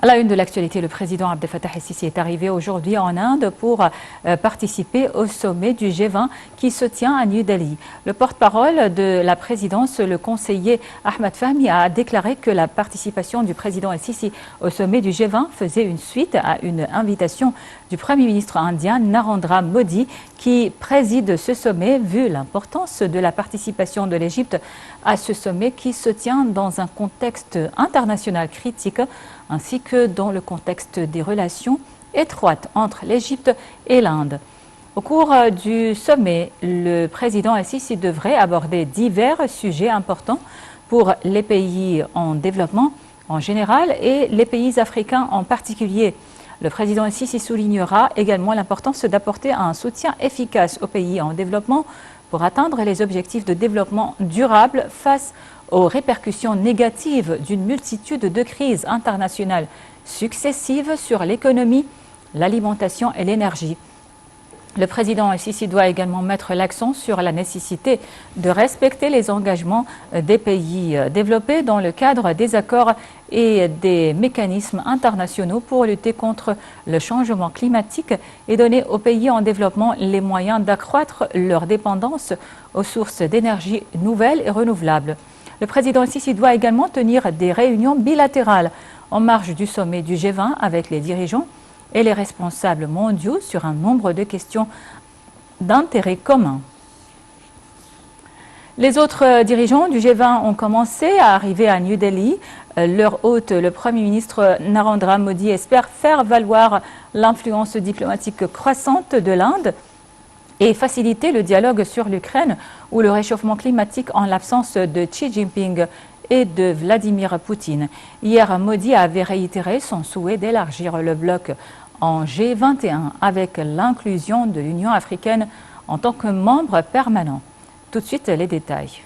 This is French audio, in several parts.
À la une de l'actualité, le président Abdel Fattah el-Sisi est arrivé aujourd'hui en Inde pour participer au sommet du G20 qui se tient à New Delhi. Le porte-parole de la présidence, le conseiller Ahmad Fahmy, a déclaré que la participation du président el-Sisi au sommet du G20 faisait une suite à une invitation du Premier ministre indien Narendra Modi qui préside ce sommet vu l'importance de la participation de l'Égypte à ce sommet qui se tient dans un contexte international critique ainsi que dans le contexte des relations étroites entre l'Égypte et l'Inde. Au cours du sommet, le président el-Sisi devrait aborder divers sujets importants pour les pays en développement en général et les pays africains en particulier. Le président el-Sisi soulignera également l'importance d'apporter un soutien efficace aux pays en développement pour atteindre les objectifs de développement durable face aux répercussions négatives d'une multitude de crises internationales successives sur l'économie, l'alimentation et l'énergie. Le président el-Sisi doit également mettre l'accent sur la nécessité de respecter les engagements des pays développés dans le cadre des accords et des mécanismes internationaux pour lutter contre le changement climatique et donner aux pays en développement les moyens d'accroître leur dépendance aux sources d'énergie nouvelles et renouvelables. Le président el-Sisi doit également tenir des réunions bilatérales en marge du sommet du G20 avec les dirigeants et les responsables mondiaux sur un nombre de questions d'intérêt commun. Les autres dirigeants du G20 ont commencé à arriver à New Delhi. Leur hôte, le Premier ministre Narendra Modi, espère faire valoir l'influence diplomatique croissante de l'Inde et faciliter le dialogue sur l'Ukraine ou le réchauffement climatique en l'absence de Xi Jinping et de Vladimir Poutine. Hier, Modi avait réitéré son souhait d'élargir le bloc en G21 avec l'inclusion de l'Union africaine en tant que membre permanent. Tout de suite, les détails.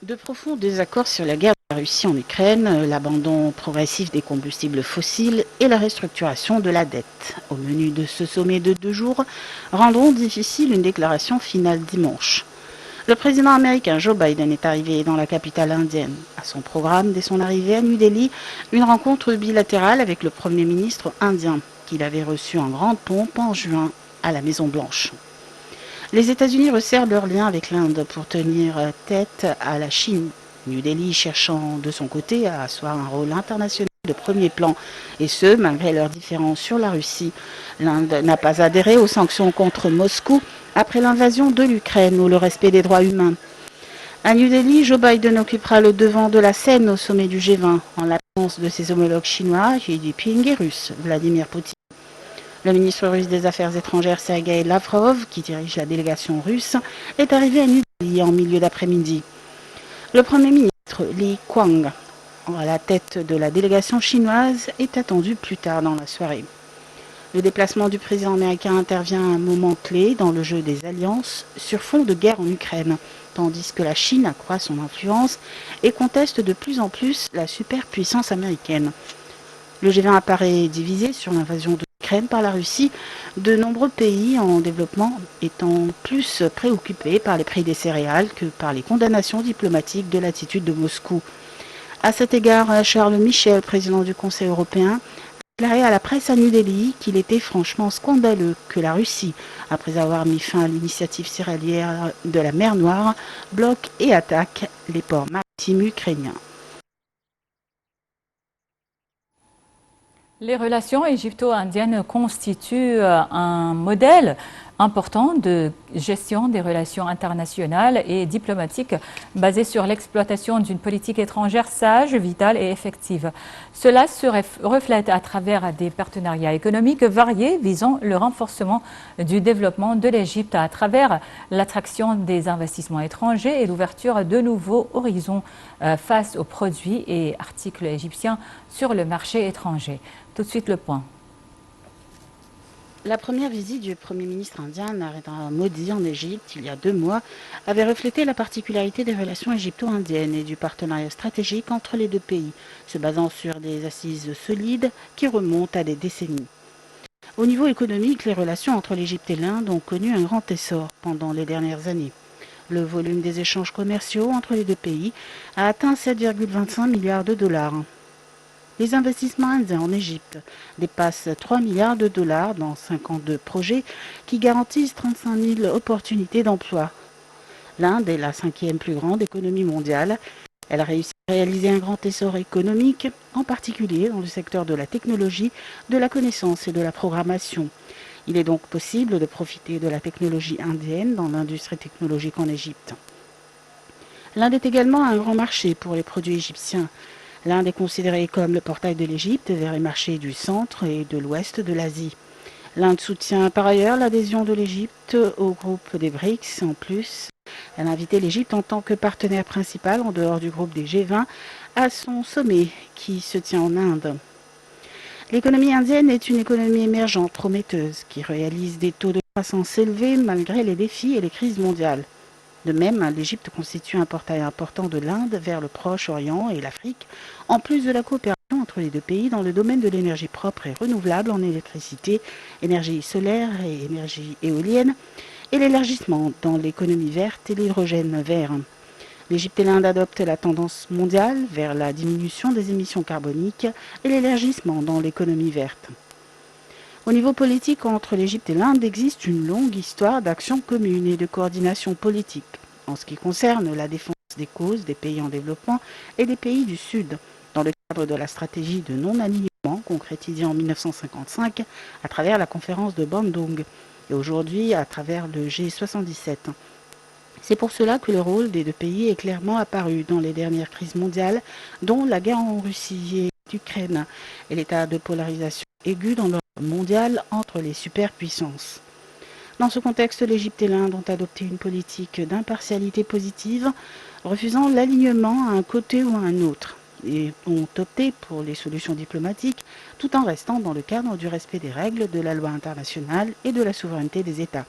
De profonds désaccords sur la guerre de la Russie en Ukraine, l'abandon progressif des combustibles fossiles et la restructuration de la dette. Au menu de ce sommet de 2 jours, rendront difficile une déclaration finale dimanche. Le président américain Joe Biden est arrivé dans la capitale indienne. À son programme, dès son arrivée à New Delhi, une rencontre bilatérale avec le Premier ministre indien, qu'il avait reçu en grande pompe en juin à la Maison-Blanche. Les États-Unis resserrent leurs liens avec l'Inde pour tenir tête à la Chine. New Delhi cherchant de son côté à asseoir un rôle international de premier plan, et ce, malgré leurs différences sur la Russie. L'Inde n'a pas adhéré aux sanctions contre Moscou après l'invasion de l'Ukraine ou le respect des droits humains. À New Delhi, Joe Biden occupera le devant de la scène au sommet du G20, en l'absence de ses homologues chinois, Xi Jinping, et russe, Vladimir Poutine. Le ministre russe des Affaires étrangères Sergei Lavrov, qui dirige la délégation russe, est arrivé à New Delhi en milieu d'après-midi. Le Premier ministre Li Qiang, à la tête de la délégation chinoise, est attendu plus tard dans la soirée. Le déplacement du président américain intervient à un moment clé dans le jeu des alliances sur fond de guerre en Ukraine, tandis que la Chine accroît son influence et conteste de plus en plus la superpuissance américaine. Le G20 apparaît divisé sur l'invasion de l'Ukraine par la Russie, de nombreux pays en développement étant plus préoccupés par les prix des céréales que par les condamnations diplomatiques de l'attitude de Moscou. À cet égard, Charles Michel, président du Conseil européen, a déclaré à la presse à New Delhi qu'il était franchement scandaleux que la Russie, après avoir mis fin à l'initiative céréalière de la mer Noire, bloque et attaque les ports maritimes ukrainiens. Les relations égypto-indiennes constituent un modèle important de gestion des relations internationales et diplomatiques basé sur l'exploitation d'une politique étrangère sage, vitale et effective. Cela se reflète à travers des partenariats économiques variés visant le renforcement du développement de l'Égypte à travers l'attraction des investissements étrangers et l'ouverture de nouveaux horizons face aux produits et articles égyptiens sur le marché étranger. Tout de suite le point. La première visite du Premier ministre indien Narendra Modi en Égypte, il y a 2 mois, avait reflété la particularité des relations égypto-indiennes et du partenariat stratégique entre les 2 pays, se basant sur des assises solides qui remontent à des décennies. Au niveau économique, les relations entre l'Égypte et l'Inde ont connu un grand essor pendant les dernières années. Le volume des échanges commerciaux entre les 2 pays a atteint 7,25 milliards de dollars. Les investissements indiens en Égypte dépassent 3 milliards de dollars dans 52 projets qui garantissent 35 000 opportunités d'emploi. L'Inde est la 5e plus grande économie mondiale. Elle a réussi à réaliser un grand essor économique, en particulier dans le secteur de la technologie, de la connaissance et de la programmation. Il est donc possible de profiter de la technologie indienne dans l'industrie technologique en Égypte. L'Inde est également un grand marché pour les produits égyptiens. L'Inde est considérée comme le portail de l'Égypte vers les marchés du centre et de l'ouest de l'Asie. L'Inde soutient par ailleurs l'adhésion de l'Égypte au groupe des BRICS. En plus, elle a invité l'Égypte en tant que partenaire principal en dehors du groupe des G20 à son sommet qui se tient en Inde. L'économie indienne est une économie émergente, prometteuse, qui réalise des taux de croissance élevés malgré les défis et les crises mondiales. De même, l'Égypte constitue un portail important de l'Inde vers le Proche-Orient et l'Afrique, en plus de la coopération entre les deux pays dans le domaine de l'énergie propre et renouvelable en électricité, énergie solaire et énergie éolienne, et l'élargissement dans l'économie verte et l'hydrogène vert. L'Égypte et l'Inde adoptent la tendance mondiale vers la diminution des émissions carboniques et l'élargissement dans l'économie verte. Au niveau politique, entre l'Égypte et l'Inde existe une longue histoire d'action commune et de coordination politique, en ce qui concerne la défense des causes des pays en développement et des pays du Sud, dans le cadre de la stratégie de non-alignement concrétisée en 1955 à travers la conférence de Bandung et aujourd'hui à travers le G77. C'est pour cela que le rôle des deux pays est clairement apparu dans les dernières crises mondiales, dont la guerre en Russie et l'Ukraine, et l'état de polarisation aiguë dans l'ordre mondial entre les superpuissances. Dans ce contexte, l'Égypte et l'Inde ont adopté une politique d'impartialité positive, refusant l'alignement à un côté ou à un autre, et ont opté pour les solutions diplomatiques, tout en restant dans le cadre du respect des règles de la loi internationale et de la souveraineté des États.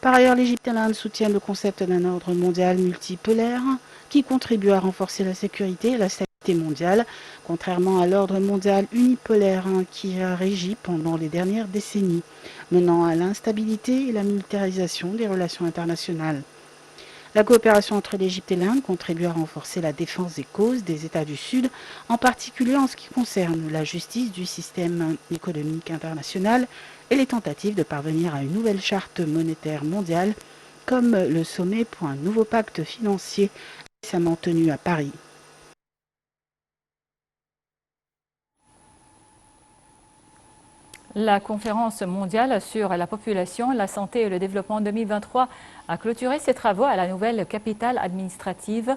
Par ailleurs, l'Égypte et l'Inde soutiennent le concept d'un ordre mondial multipolaire qui contribue à renforcer la sécurité et la stabilité mondiale, contrairement à l'ordre mondial unipolaire qui a régi pendant les dernières décennies, menant à l'instabilité et la militarisation des relations internationales. La coopération entre l'Égypte et l'Inde contribue à renforcer la défense des causes des États du Sud, en particulier en ce qui concerne la justice du système économique international et les tentatives de parvenir à une nouvelle charte monétaire mondiale, comme le sommet pour un nouveau pacte financier récemment tenu à Paris. La conférence mondiale sur la population, la santé et le développement 2023 a clôturé ses travaux à la nouvelle capitale administrative.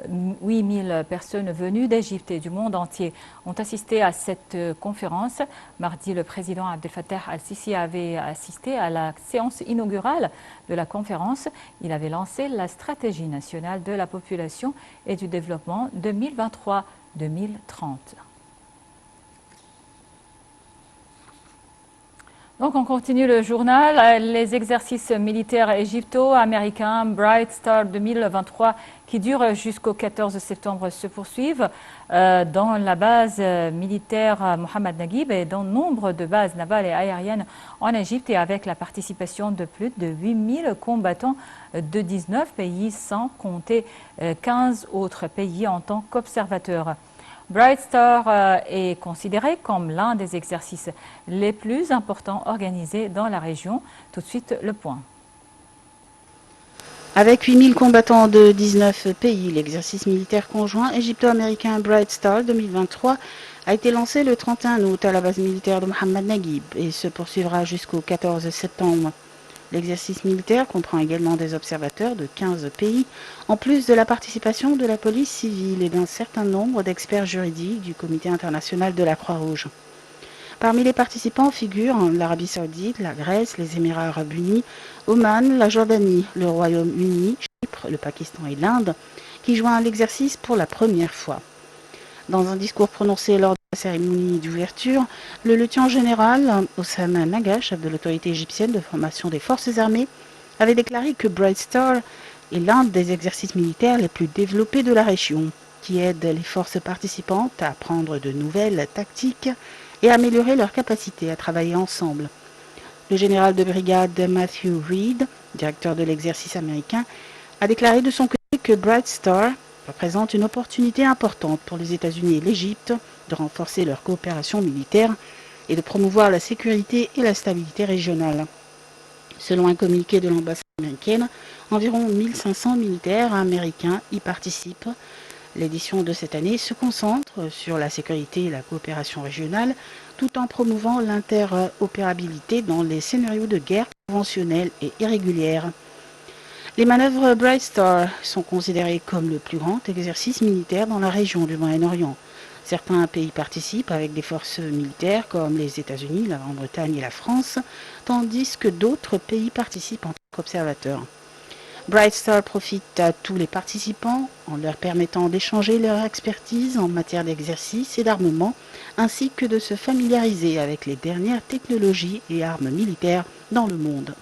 8000 personnes venues d'Égypte et du monde entier ont assisté à cette conférence. Mardi, le président Abdel Fattah al-Sisi avait assisté à la séance inaugurale de la conférence. Il avait lancé la stratégie nationale de la population et du développement 2023-2030. Donc on continue le journal. Les exercices militaires égypto-américains Bright Star 2023 qui durent jusqu'au 14 septembre se poursuivent dans la base militaire Mohamed Naguib et dans nombre de bases navales et aériennes en Égypte et avec la participation de plus de 8000 combattants de 19 pays sans compter 15 autres pays en tant qu'observateurs. Bright Star est considéré comme l'un des exercices les plus importants organisés dans la région. Tout de suite, le point. Avec 8000 combattants de 19 pays, l'exercice militaire conjoint égypto-américain Bright Star 2023 a été lancé le 31 août à la base militaire de Mohamed Naguib et se poursuivra jusqu'au 14 septembre. L'exercice militaire comprend également des observateurs de 15 pays, en plus de la participation de la police civile et d'un certain nombre d'experts juridiques du Comité international de la Croix-Rouge. Parmi les participants figurent l'Arabie saoudite, la Grèce, les Émirats arabes unis, Oman, la Jordanie, le Royaume-Uni, Chypre, le Pakistan et l'Inde, qui joignent à l'exercice pour la première fois. Dans un discours prononcé lors de la cérémonie d'ouverture, le lieutenant-général Oussama Naga, chef de l'autorité égyptienne de formation des forces armées, avait déclaré que Bright Star est l'un des exercices militaires les plus développés de la région, qui aide les forces participantes à apprendre de nouvelles tactiques et à améliorer leur capacité à travailler ensemble. Le général de brigade Matthew Reed, directeur de l'exercice américain, a déclaré de son côté que Bright Star représente une opportunité importante pour les États-Unis et l'Égypte de renforcer leur coopération militaire et de promouvoir la sécurité et la stabilité régionale. Selon un communiqué de l'ambassade américaine, environ 1500 militaires américains y participent. L'édition de cette année se concentre sur la sécurité et la coopération régionale, tout en promouvant l'interopérabilité dans les scénarios de guerre conventionnels et irrégulières. Les manœuvres Bright Star sont considérées comme le plus grand exercice militaire dans la région du Moyen-Orient. Certains pays participent avec des forces militaires comme les États-Unis, la Grande-Bretagne et la France, tandis que d'autres pays participent en tant qu'observateurs. Bright Star profite à tous les participants en leur permettant d'échanger leur expertise en matière d'exercice et d'armement, ainsi que de se familiariser avec les dernières technologies et armes militaires dans le monde.